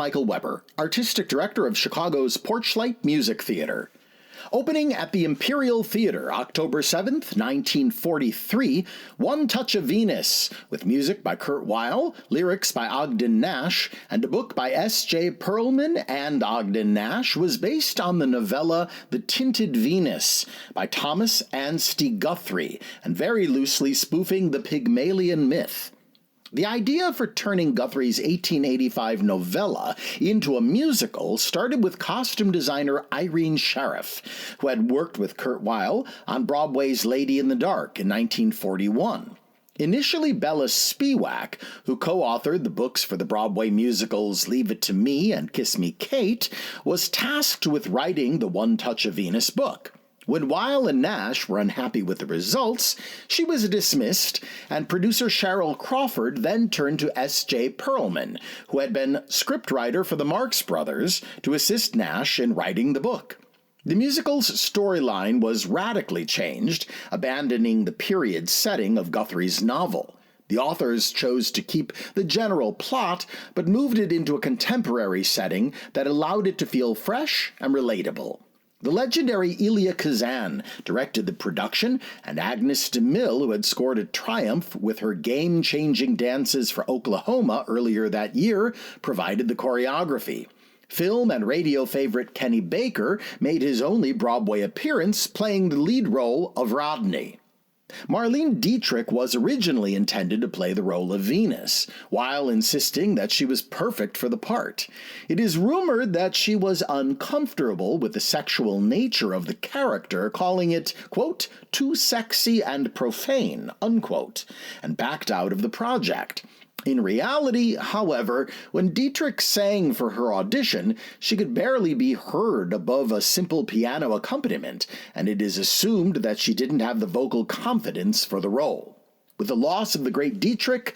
Michael Weber, Artistic Director of Chicago's Porchlight Music Theater. Opening at the Imperial Theater, October 7th, 1943, One Touch of Venus, with music by Kurt Weill, lyrics by Ogden Nash, and a book by S.J. Perlman and Ogden Nash, was based on the novella The Tinted Venus by Thomas Anstey Guthrie, and very loosely spoofing the Pygmalion myth. The idea for turning Guthrie's 1885 novella into a musical started with costume designer Irene Sheriff, who had worked with Kurt Weill on Broadway's Lady in the Dark in 1941. Initially Bella Spiewak, who co-authored the books for the Broadway musicals Leave It to Me and Kiss Me Kate, was tasked with writing the One Touch of Venus book. When Weill and Nash were unhappy with the results, she was dismissed, and producer Cheryl Crawford then turned to S.J. Perlman, who had been scriptwriter for the Marx Brothers, to assist Nash in writing the book. The musical's storyline was radically changed, abandoning the period setting of Guthrie's novel. The authors chose to keep the general plot, but moved it into a contemporary setting that allowed it to feel fresh and relatable. The legendary Elia Kazan directed the production, and Agnes DeMille, who had scored a triumph with her game-changing dances for Oklahoma earlier that year, provided the choreography. Film and radio favorite Kenny Baker made his only Broadway appearance, playing the lead role of Rodney. Marlene Dietrich was originally intended to play the role of Venus, while insisting that she was perfect for the part. It is rumored that she was uncomfortable with the sexual nature of the character, calling it, quote, too sexy and profane, unquote, and backed out of the project. In reality, however, when Dietrich sang for her audition, she could barely be heard above a simple piano accompaniment, and it is assumed that she didn't have the vocal confidence for the role. With the loss of the great Dietrich,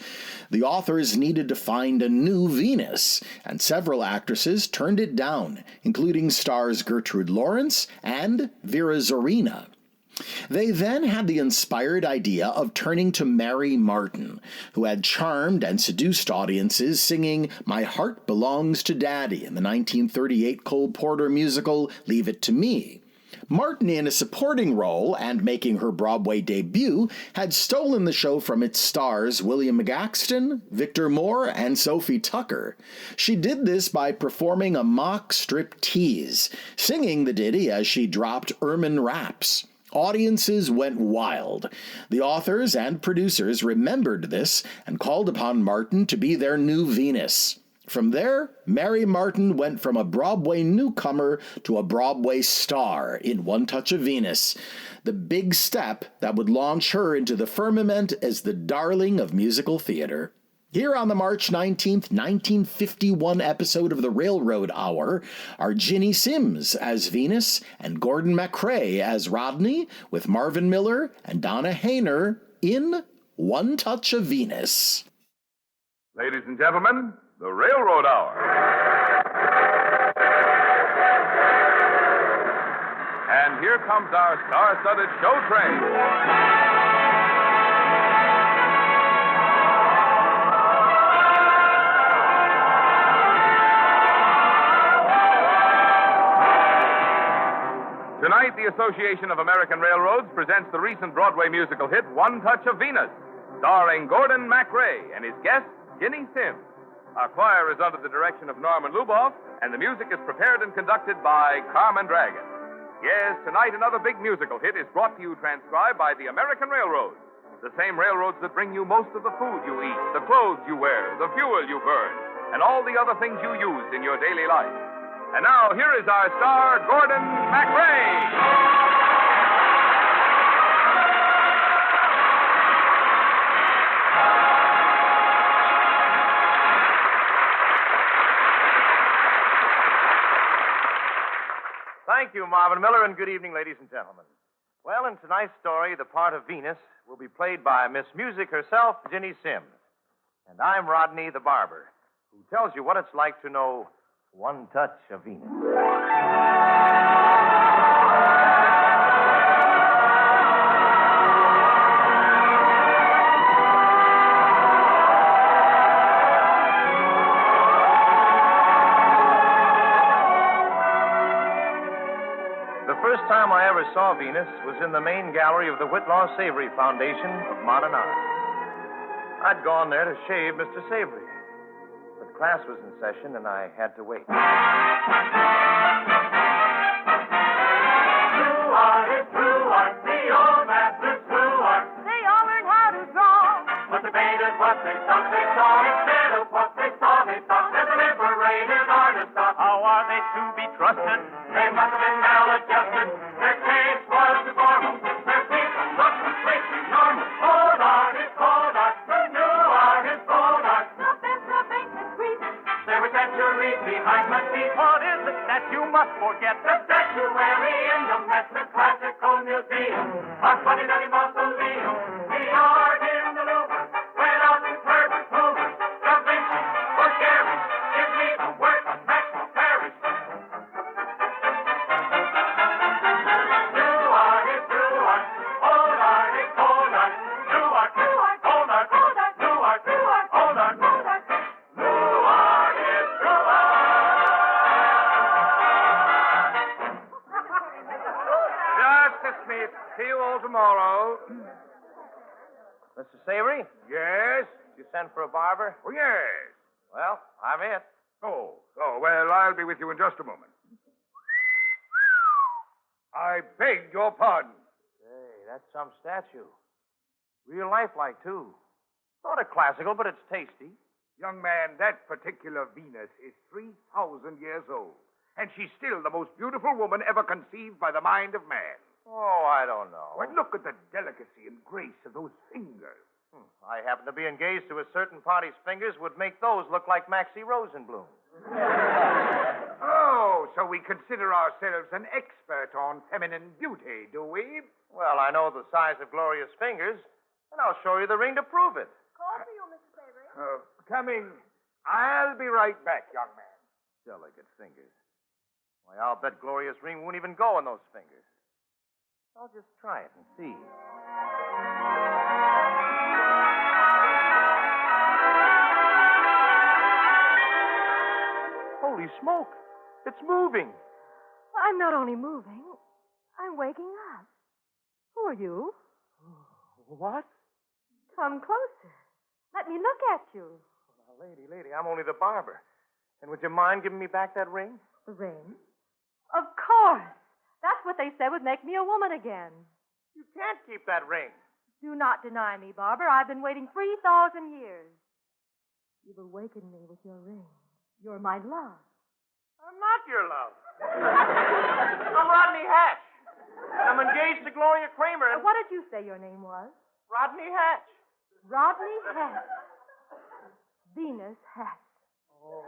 the authors needed to find a new Venus, and several actresses turned it down, including stars Gertrude Lawrence and Vera Zorina. They then had the inspired idea of turning to Mary Martin, who had charmed and seduced audiences singing My Heart Belongs to Daddy in the 1938 Cole Porter musical Leave It to Me. Martin, in a supporting role and making her Broadway debut, had stolen the show from its stars William McAxton, Victor Moore, and Sophie Tucker. She did this by performing a mock striptease, singing the ditty as she dropped ermine wraps. Audiences went wild. The authors and producers remembered this and called upon Martin to be their new Venus. From there, Mary Martin went from a Broadway newcomer to a Broadway star in One Touch of Venus, the big step that would launch her into the firmament as the darling of musical theater. Here on the March 19th, 1951 episode of the Railroad Hour are Ginny Simms as Venus and Gordon MacRae as Rodney, with Marvin Miller and Donna Hayner in One Touch of Venus. Ladies and gentlemen, the Railroad Hour. And here comes our star-studded show train. Tonight, the Association of American Railroads presents the recent Broadway musical hit, One Touch of Venus, starring Gordon MacRae and his guest, Ginny Simms. Our choir is under the direction of Norman Luboff, and the music is prepared and conducted by Carmen Dragon. Yes, tonight another big musical hit is brought to you transcribed by the American Railroads, the same railroads that bring you most of the food you eat, the clothes you wear, the fuel you burn, and all the other things you use in your daily life. And now, here is our star, Gordon MacRae. Thank you, Marvin Miller, and good evening, ladies and gentlemen. Well, in tonight's story, the part of Venus will be played by Miss Music herself, Ginny Simms. And I'm Rodney the Barber, who tells you what it's like to know One Touch of Venus. time I ever saw Venus was in the main gallery of the Whitlaw Savory Foundation of Modern Art. I'd gone there to shave Mr. Savory, but class was in session and I had to wait. See you all tomorrow. Mr. Savory, Yes? you sent for a barber? Oh, yes. Well, I'm it. Oh, well, I'll be with you in just a moment. I beg your pardon. Say, that's some statue. Real lifelike, too. Sort of classical, but it's tasty. Young man, that particular Venus is 3,000 years old, and she's still the most beautiful woman ever conceived by the mind of man. Oh, I don't know. Why, look at the delicacy and grace of those fingers. I happen to be engaged to a certain party's fingers would make those look like Maxie Rosenblum. Oh, so we consider ourselves an expert on feminine beauty, do we? Well, I know the size of Gloria's fingers, and I'll show you the ring to prove it. Call for you, Mr. Savory. Coming. I'll be right back, young man. Delicate fingers. Why, I'll bet Gloria's ring won't even go in those fingers. I'll just try it and see. Holy smoke! It's moving. I'm not only moving, I'm waking up. Who are you? What? Come closer. Let me look at you. Now, lady, I'm only the barber. And would you mind giving me back that ring? The ring? Of course. That's what they said would make me a woman again. You can't keep that ring. Do not deny me, Barber. I've been waiting 3,000 years. You've awakened me with your ring. You're my love. I'm not your love. I'm Rodney Hatch. I'm engaged to Gloria Kramer and... What did you say your name was? Rodney Hatch. Rodney Hatch. Venus Hatch. Oh,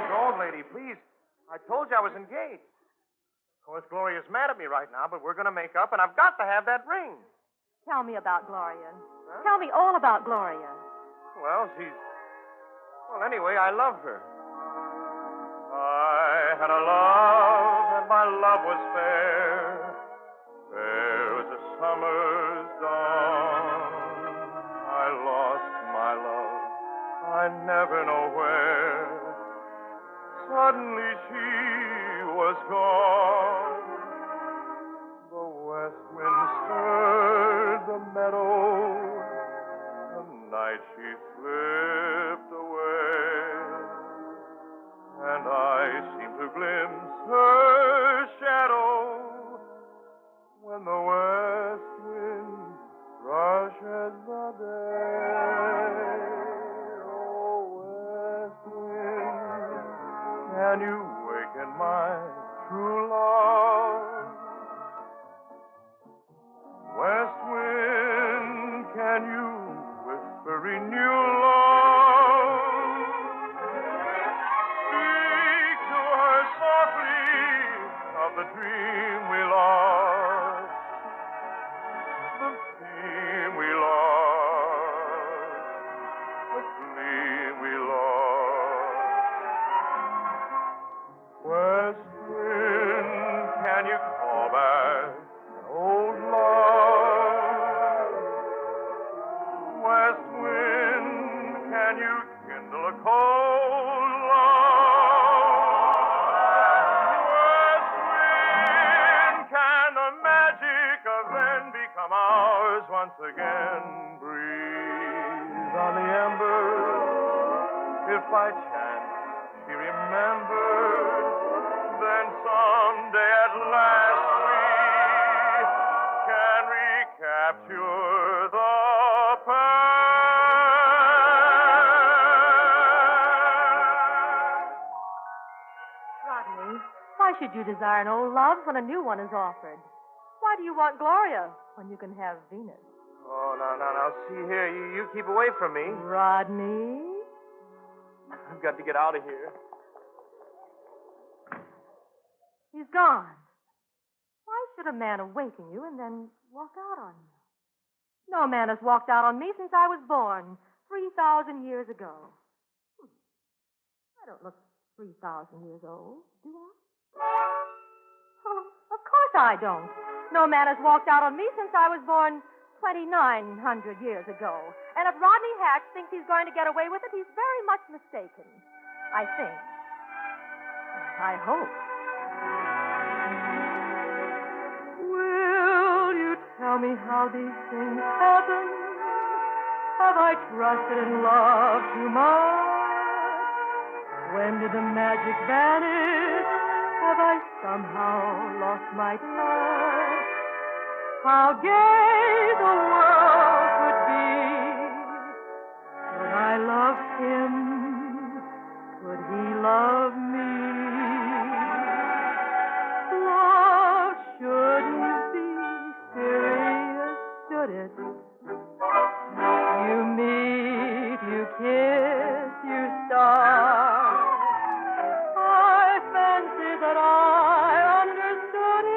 don't, lady, please. I told you I was engaged. Of course, Gloria's mad at me right now, but we're going to make up, and I've got to have that ring. Tell me about Gloria. Huh? Tell me all about Gloria. Well, anyway, I love her. I had a love, and my love was fair. Fair as a summer's dawn. I lost my love, I never know where. Suddenly she was gone. The west wind stirred the meadow. The night she slipped away. And I seemed to glimpse her shadow when the west wind rushes the day. Oh, west wind, can you waken my true love? West wind, can you whisper renew love? Speak to her softly of the dream we lost, the theme we lost, the gleam we lost. West wind, can you call back an old love? West wind, can you kindle a cold love? West wind, Why should you desire an old love when a new one is offered? Why do you want Gloria when you can have Venus? Oh, now, see here. You keep away from me. Rodney? I've got to get out of here. He's gone. Why should a man awaken you and then walk out on you? No man has walked out on me since I was born, 3,000 years ago. I don't look 3,000 years old, do I? Oh, of course I don't. No man has walked out on me since I was born 2,900 years ago. And if Rodney Hatch thinks he's going to get away with it, he's very much mistaken. I think. I hope. Will you tell me how these things happen? Have I trusted in love too much? When did the magic vanish? Have I somehow lost my touch? How gay the world could be. Could I love him? Could he love me? Love shouldn't be serious, should it? You meet, you kiss, you start. I fancy that I understood it.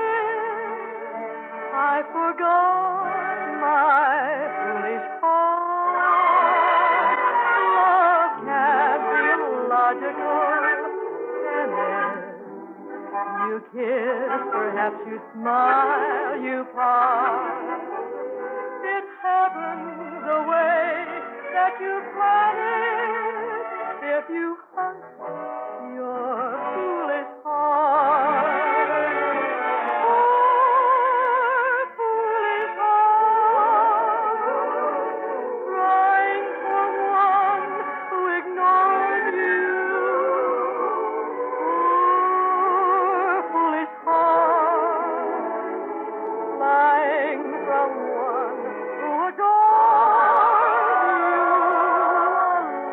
I forgot my foolish heart. Love can't be illogical, can it? You kiss, perhaps you smile, you part. It happens the way that you plan it. If you hush your foolish heart. Foolish heart, crying for one who ignored you. Foolish heart, flying from one who adores you.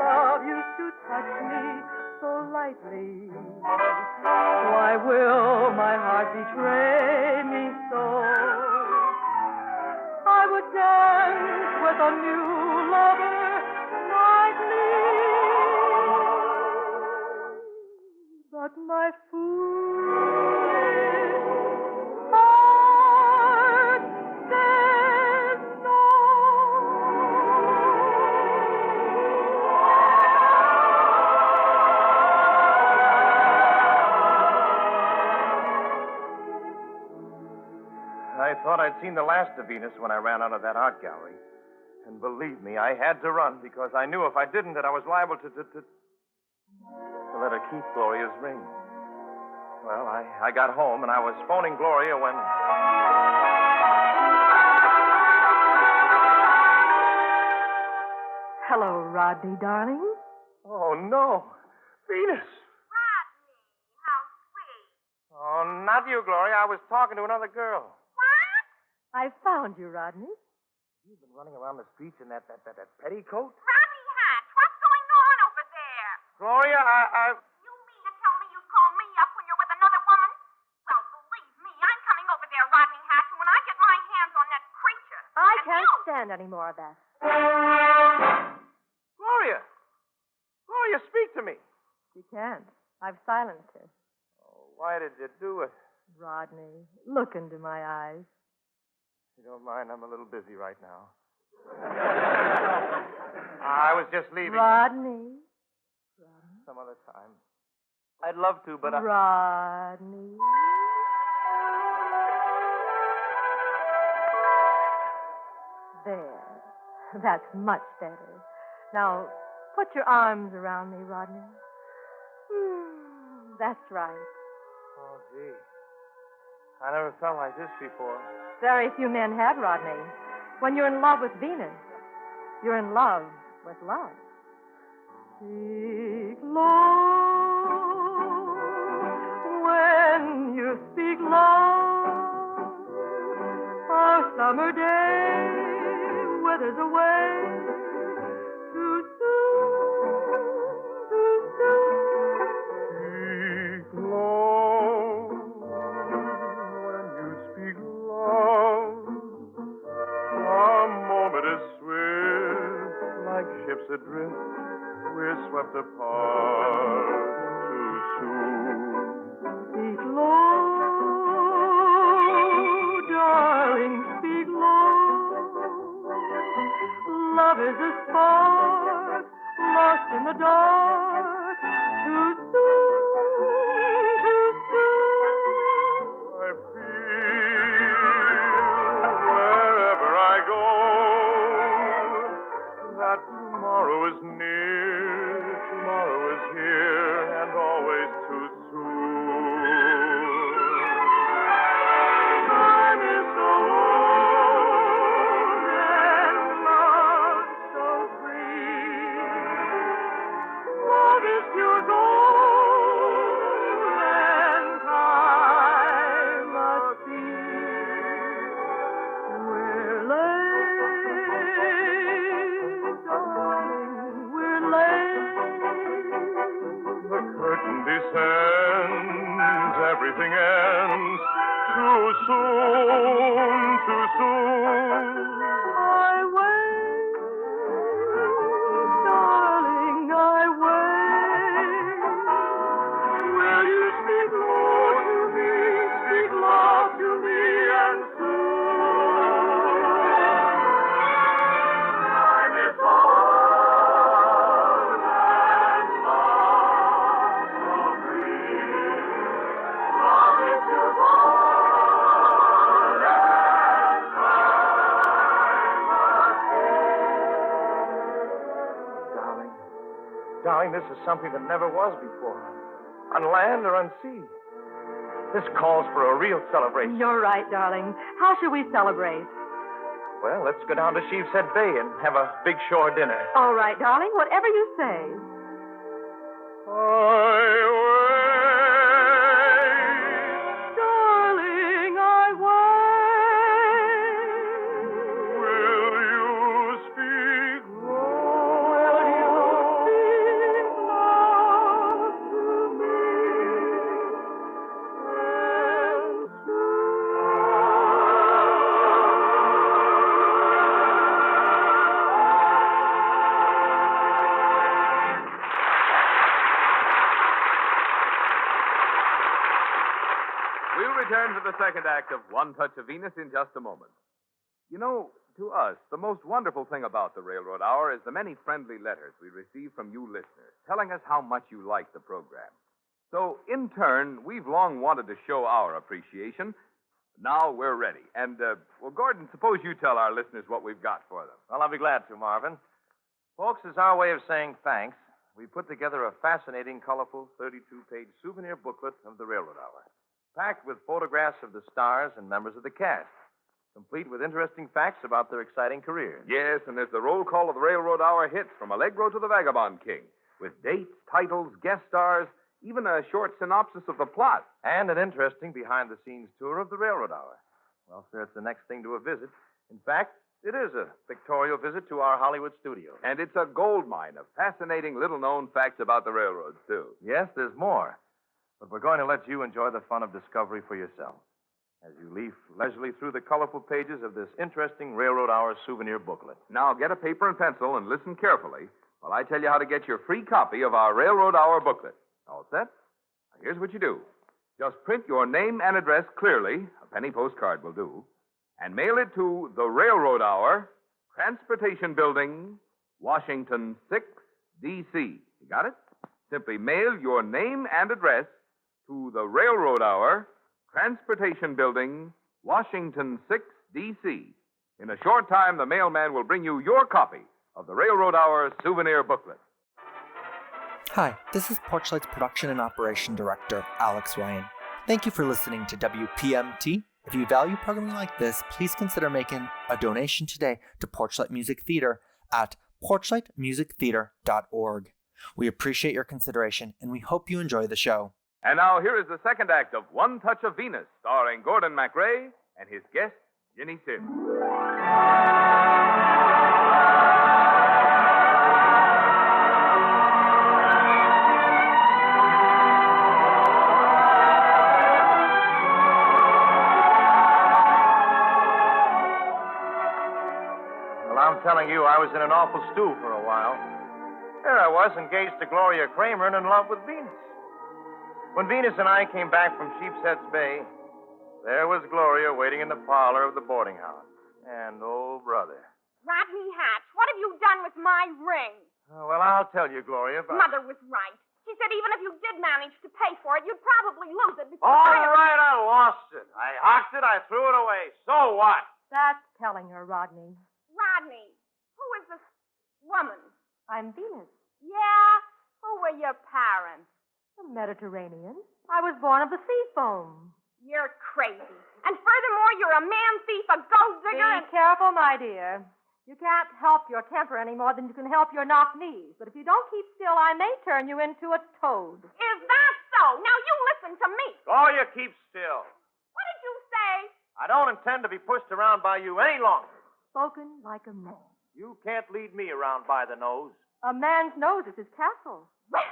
Love used to touch me so lightly. Why will my heart betray me so? I would dance with a new lover nightly, but my foolish heart says no. I thought I'd seen the last of Venus when I ran out of that art gallery. And believe me, I had to run because I knew if I didn't that I was liable to let her keep Gloria's ring. Well, I got home and I was phoning Gloria when... Hello, Rodney, darling. Oh, no. Venus. Rodney, how sweet. Oh, not you, Gloria. I was talking to another girl. What? I found you, Rodney. You've been running around the streets in that petticoat? Rodney Hatch, what's going on over there? Gloria, I... You mean to tell me you call me up when you're with another woman? Well, believe me, I'm coming over there, Rodney Hatch, and when I get my hands on that creature... I and can't you... stand any more of that. Gloria! Gloria, speak to me. She can't. I've silenced her. Oh, why did you do it? Rodney, look into my eyes. You don't mind, I'm a little busy right now. I was just leaving. Rodney. Some other time. I'd love to, but I... Rodney. There. That's much better. Now, put your arms around me, Rodney. That's right. Oh, gee. I never felt like this before. Very few men have, Rodney. When you're in love with Venus, you're in love with love. Speak low when you speak low. A summer day withers away too soon, too soon. Speak low ends, everything ends too soon, too soon. I wait, darling, I wait. Will you speak low to me, speak love to me, and soon? Time is old and love so free. Love is too bold and time must Darling, darling, this is something that never was before, on land or on sea. This calls for a real celebration. You're right, darling. How should we celebrate? Well, let's go down to Sheepshead Bay and have a big shore dinner. All right, darling, whatever you say. Darling, I wait. Will you speak Will you speak love to me? And We'll return to the second act of One Touch of Venus in just a moment. You know, to us, the most wonderful thing about the Railroad Hour is the many friendly letters we receive from you listeners telling us how much you like the program. So, in turn, we've long wanted to show our appreciation. Now we're ready. And, well, Gordon, suppose you tell our listeners what we've got for them. Well, I'll be glad to, Marvin. Folks, as our way of saying thanks, we put together a fascinating, colorful 32-page souvenir booklet of the Railroad Hour, packed with photographs of the stars and members of the cast, complete with interesting facts about their exciting careers. Yes, and there's the roll call of the Railroad Hour hits from Allegro to the Vagabond King, with dates, titles, guest stars, even a short synopsis of the plot. And an interesting behind-the-scenes tour of the Railroad Hour. Well, sir, it's the next thing to a visit. In fact, it is a pictorial visit to our Hollywood studio. And it's a gold mine of fascinating little-known facts about the railroads, too. Yes, there's more. But we're going to let you enjoy the fun of discovery for yourself as you leaf leisurely through the colorful pages of this interesting Railroad Hour souvenir booklet. Now, get a paper and pencil and listen carefully while I tell you how to get your free copy of our Railroad Hour booklet. All set? Now, here's what you do. Just print your name and address clearly, a penny postcard will do, and mail it to the Railroad Hour, Transportation Building, Washington 6, D.C. You got it? Simply mail your name and address to the Railroad Hour, Transportation Building, Washington 6, D.C. In a short time, the mailman will bring you your copy of the Railroad Hour souvenir booklet. Hi, this is Porchlight's production and operation director, Alex Ryan. Thank you for listening to WPMT. If you value programming like this, please consider making a donation today to Porchlight Music Theater at porchlightmusictheater.org. We appreciate your consideration, and we hope you enjoy the show. And now here is the second act of One Touch of Venus, starring Gordon MacRae and his guest, Ginny Sims. Well, I'm telling you, I was in an awful stew for a while. There I was, engaged to Gloria Kramer and in love with Venus. When Venus and I came back from Sheepshead's Bay, there was Gloria waiting in the parlor of the boarding house. And, oh, brother. Rodney Hatch, what have you done with my ring? Oh, well, I'll tell you, Gloria, but... Mother was right. She said even if you did manage to pay for it, you'd probably lose it because All right, I lost it. I hocked it, I threw it away. So what? That's telling her, Rodney. Rodney, who is this woman? I'm Venus, Yeah? Who were your parents? the Mediterranean. I was born of the sea foam. You're crazy. And furthermore, you're a man thief, a gold digger, and... Be careful, my dear. You can't help your temper any more than you can help your knock knees. But if you don't keep still, I may turn you into a toad. Is that so? Now you listen to me. Gloria, keep still. What did you say? I don't intend to be pushed around by you any longer. Spoken like a man. You can't lead me around by the nose. A man's nose is his castle. Well,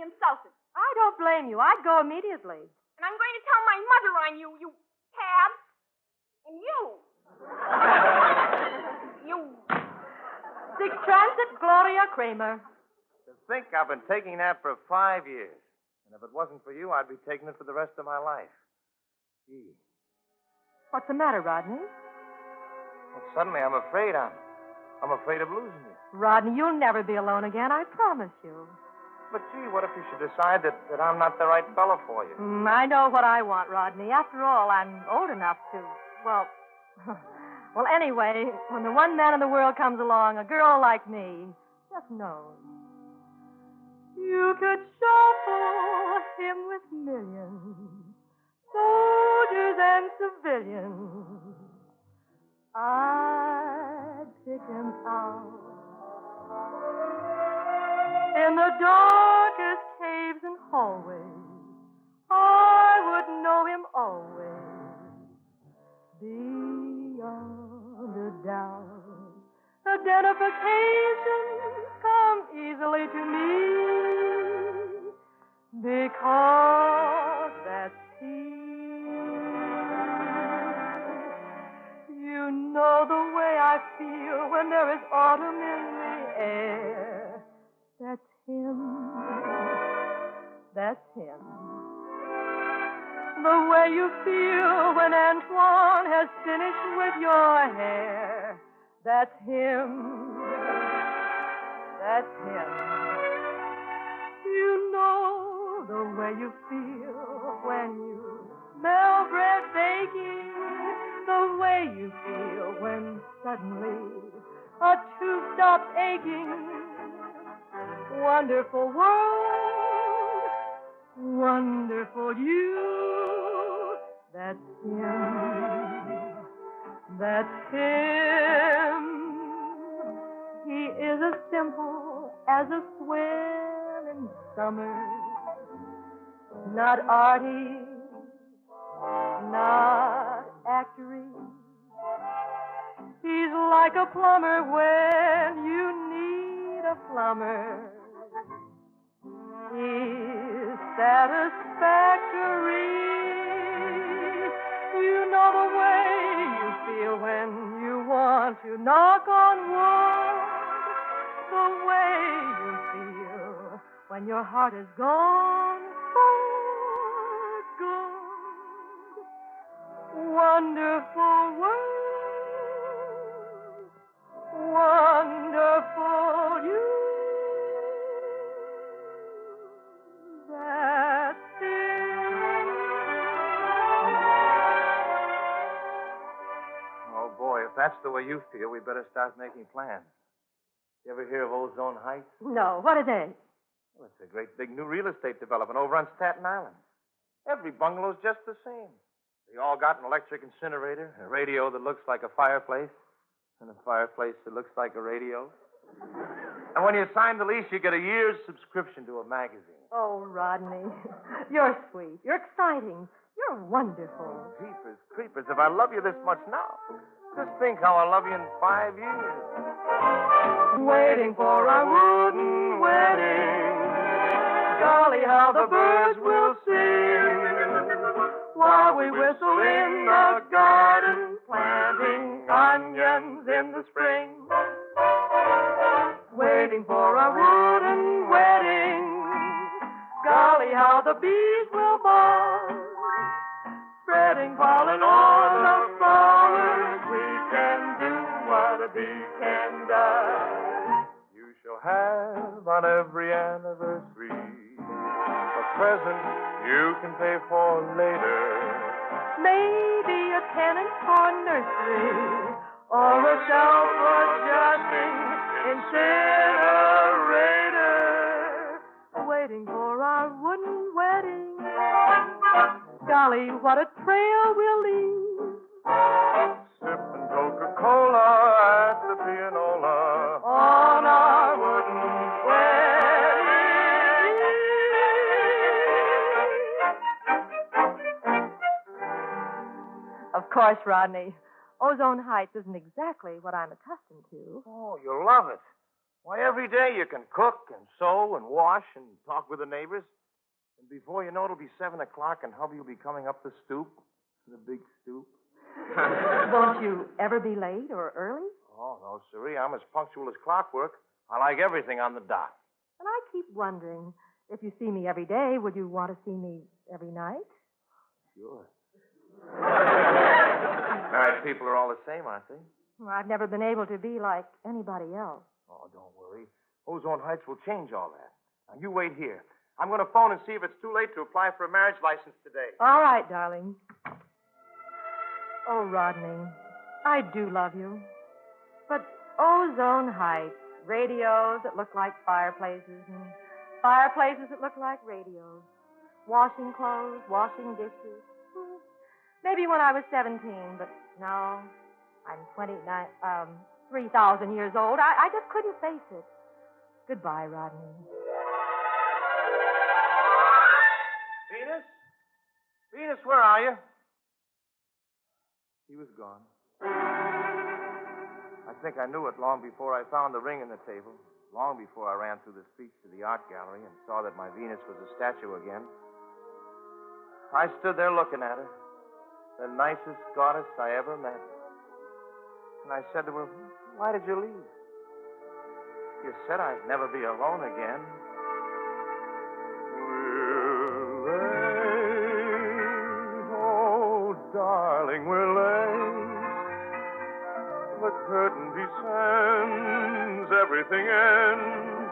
insulted. I don't blame you. I'd go immediately. And I'm going to tell my mother on you, you cab. And you. You. 6 Transit Gloria Kramer. To think I've been taking that for 5 years. And if it wasn't for you, I'd be taking it for the rest of my life. Gee. What's the matter, Rodney? Well, suddenly I'm afraid of losing you. Rodney, you'll never be alone again, I promise you. But, gee, what if you should decide that I'm not the right fellow for you? I know what I want, Rodney. After all, I'm old enough to, well... Well, anyway, when the one man in the world comes along, a girl like me just knows. You could shuffle him with millions, soldiers and civilians. I'd pick him out in the darkest caves and hallways. I would know him always. Beyond a doubt, identifications come easily to me because that's he. You know the way I feel when there is autumn in the air. That's him. That's him. The way you feel when Antoine has finished with your hair. That's him. That's him. You know the way you feel when you smell bread baking. The way you feel when suddenly a tooth stops aching. Wonderful world, wonderful you. That's him. That's him. He is as simple as a swell in summer. Not arty, not actory. He's like a plumber when you need a plumber. He's satisfactory. You know the way you feel when you want to knock on wood. The way you feel when your heart is gone for good. Wonderful world, wonderful you. That's it. Oh, boy, if that's the way you feel, we better start making plans. You ever hear of Ozone Heights? No, what are they? Well, it's a great big new real estate development over on Staten Island. Every bungalow's just the same. They all got an electric incinerator, a radio that looks like a fireplace, and a fireplace that looks like a radio. And when you sign the lease, you get a year's subscription to a magazine. Oh, Rodney, you're sweet. You're exciting. You're wonderful. Jeepers creepers, if I love you this much now, just think how I'll love you in 5 years. Waiting for our wooden wedding. Golly, how the birds will sing while we whistle in the garden, planting onions in the spring. Waiting for our wooden wedding. Golly, how the bees will buzz, spreading pollen on the flowers. We can do what a bee can do. You shall have on every anniversary a present you can pay for later. Maybe a tenant for nursery or a shelf adjusting incinerator. Waiting for our wooden wedding. Golly, what a trail we'll leave. Sipping Coca-Cola at the pianola On our wooden wedding. Of course, Rodney. Ozone Heights isn't exactly what I'm accustomed to. Oh, you'll love it. Why, every day you can cook and sew and wash and talk with the neighbors. And before you know it, it'll be 7 o'clock and hubby will be coming up the stoop, the big stoop. Won't you ever be late or early? Oh, no, sirree. I'm as punctual as clockwork. I like everything on the dot. And I keep wondering, if you see me every day, would you want to see me every night? Sure. Married people are all the same, aren't they? Well, I've never been able to be like anybody else. Oh, don't worry. Ozone Heights will change all that. Now, you wait here. I'm going to phone and see if it's too late to apply for a marriage license today. All right, darling. Oh, Rodney, I do love you. But Ozone Heights, radios that look like fireplaces, and fireplaces that look like radios, washing clothes, washing dishes. Maybe when I was 17, but now I'm 3,000 years old. I just couldn't face it. Goodbye, Rodney. Venus? Venus, where are you? She was gone. I think I knew it long before I found the ring in the table, long before I ran through the streets to the art gallery and saw that my Venus was a statue again. I stood there looking at her, the nicest goddess I ever met. And I said to her, "Why did you leave? You said I'd never be alone again." Darling, we're late. The curtain descends, everything ends.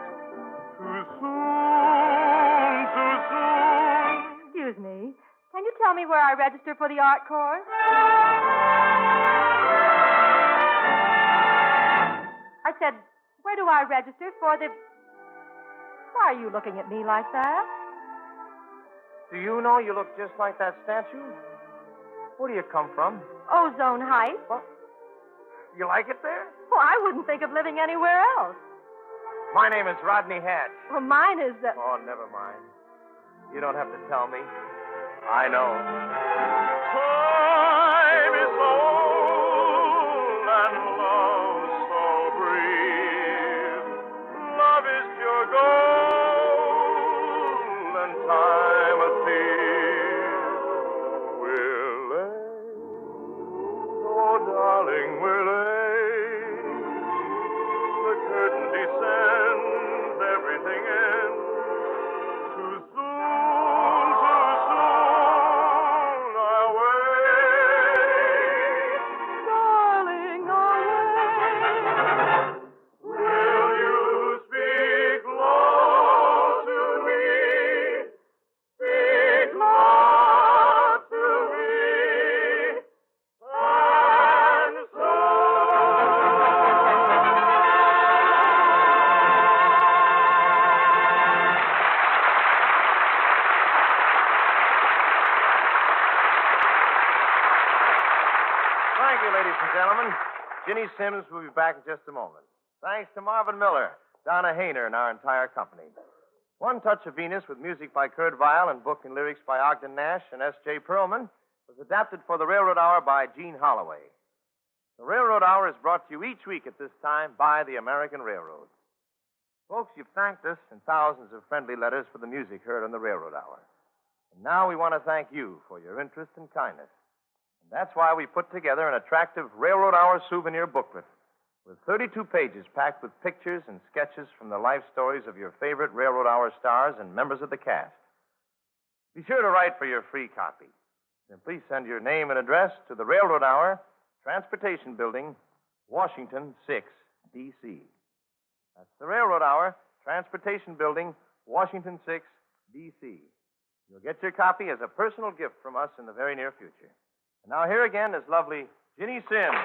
Too soon, too soon. Excuse me. Can you tell me where I register for the art course? I said, where do I register for the... Why are you looking at me like that? Do you know you look just like that statue? Where do you come from? Ozone Heights. Well, you like it there? Well, I wouldn't think of living anywhere else. My name is Rodney Hatch. Well, mine is the... Oh, never mind. You don't have to tell me. I know. Time is old and love so brief. Love is pure gold and time a thief. We're late. Oh, darling, we're late. The curtain descends, everything ends. Too soon, I'll wait. Darling, I'll wait. Will you speak low to me? Speak low to me. And so... Thank you, ladies and gentlemen. Ginny Sims will be back in just a moment. Thanks to Marvin Miller, Donna Hayner, and our entire company. One Touch of Venus, with music by Kurt Weill and book and lyrics by Ogden Nash and S.J. Perlman, was adapted for the Railroad Hour by Gene Holloway. The Railroad Hour is brought to you each week at this time by the American Railroad. Folks, you've thanked us in thousands of friendly letters for the music heard on the Railroad Hour. And now we want to thank you for your interest and kindness. And that's why we put together an attractive Railroad Hour souvenir booklet with 32 pages packed with pictures and sketches from the life stories of your favorite Railroad Hour stars and members of the cast. Be sure to write for your free copy. Simply send your name and address to the Railroad Hour, Transportation Building, Washington 6, D.C. That's the Railroad Hour, Transportation Building, Washington 6, D.C. You'll get your copy as a personal gift from us in the very near future. And now here again is lovely Ginny Sims.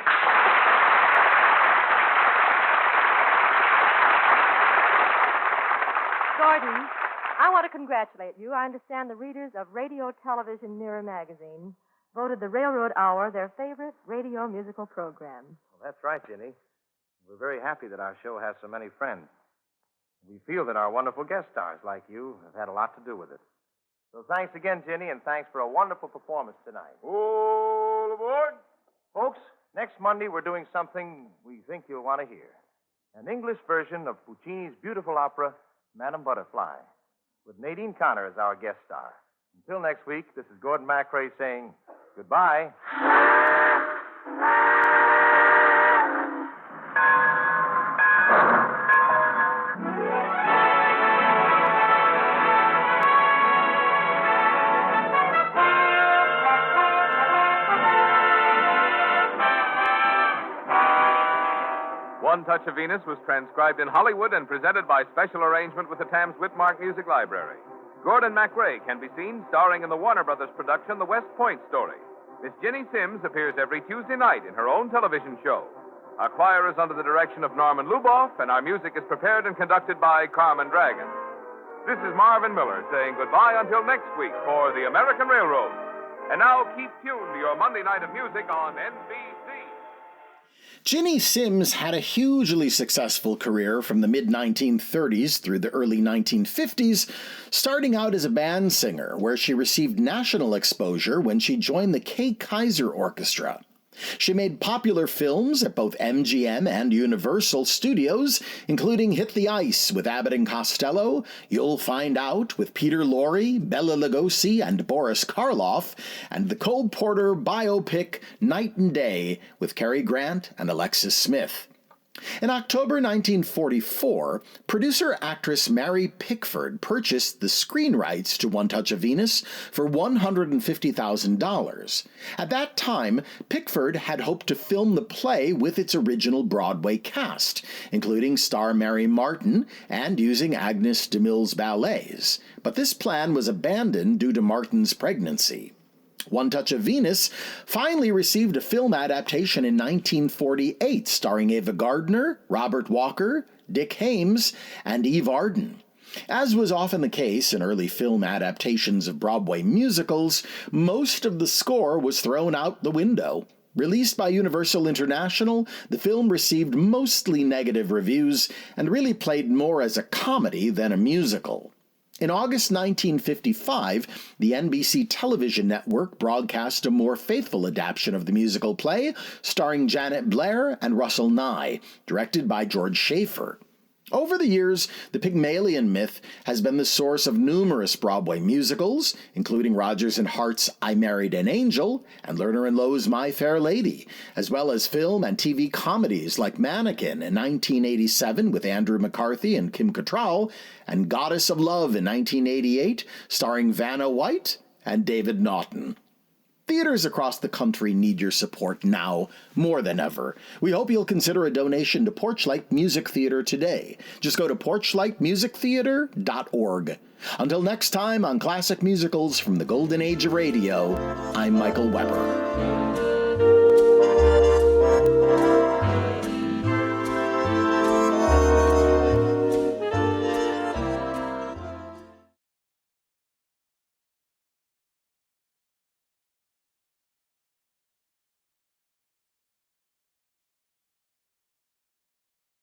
Gordon, I want to congratulate you. I understand the readers of Radio Television Mirror magazine voted the Railroad Hour their favorite radio musical program. Well, that's right, Ginny. We're very happy that our show has so many friends. We feel that our wonderful guest stars like you have had a lot to do with it. So thanks again, Ginny, and thanks for a wonderful performance tonight. All aboard. Folks, next Monday we're doing something we think you'll want to hear. an English version of Puccini's beautiful opera, Madame Butterfly, with Nadine Connor as our guest star. Until next week, this is Gordon MacRae saying goodbye. One Touch of Venus was transcribed in Hollywood and presented by special arrangement with the Thames Whitmark Music Library. Gordon MacRae can be seen starring in the Warner Brothers production, The West Point Story. Miss Ginny Sims appears every Tuesday night in her own television show. Our choir is under the direction of Norman Luboff, and our music is prepared and conducted by Carmen Dragon. This is Marvin Miller saying goodbye until next week for the American Railroad. And now keep tuned to your Monday night of music on NBC. Ginny Sims had a hugely successful career from the mid-1930s through the early 1950s, starting out as a band singer, where she received national exposure when she joined the Kay Kaiser Orchestra. She made popular films at both MGM and Universal Studios, including Hit the Ice with Abbott and Costello, You'll Find Out with Peter Lorre, Bela Lugosi, and Boris Karloff, and the Cole Porter biopic Night and Day with Cary Grant and Alexis Smith. In October 1944, producer-actress Mary Pickford purchased the screen rights to One Touch of Venus for $150,000. At that time, Pickford had hoped to film the play with its original Broadway cast, including star Mary Martin and using Agnes de Mille's ballets. But this plan was abandoned due to Martin's pregnancy. One Touch of Venus finally received a film adaptation in 1948 starring Ava Gardner, Robert Walker, Dick Haymes, and Eve Arden. As was often the case in early film adaptations of Broadway musicals, most of the score was thrown out the window. Released by Universal International, the film received mostly negative reviews and really played more as a comedy than a musical. In August 1955, the NBC television network broadcast a more faithful adaptation of the musical play, starring Janet Blair and Russell Nye, directed by George Schaefer. Over the years, the Pygmalion myth has been the source of numerous Broadway musicals, including Rodgers and Hart's I Married an Angel and Lerner and Loewe's My Fair Lady, as well as film and TV comedies like Mannequin in 1987 with Andrew McCarthy and Kim Cattrall, and Goddess of Love in 1988, starring Vanna White and David Naughton. Theaters across the country need your support now more than ever. We hope you'll consider a donation to Porchlight Music Theater today. Just go to porchlightmusictheater.org. Until next time on Classic Musicals from the Golden Age of Radio, I'm Michael Weber.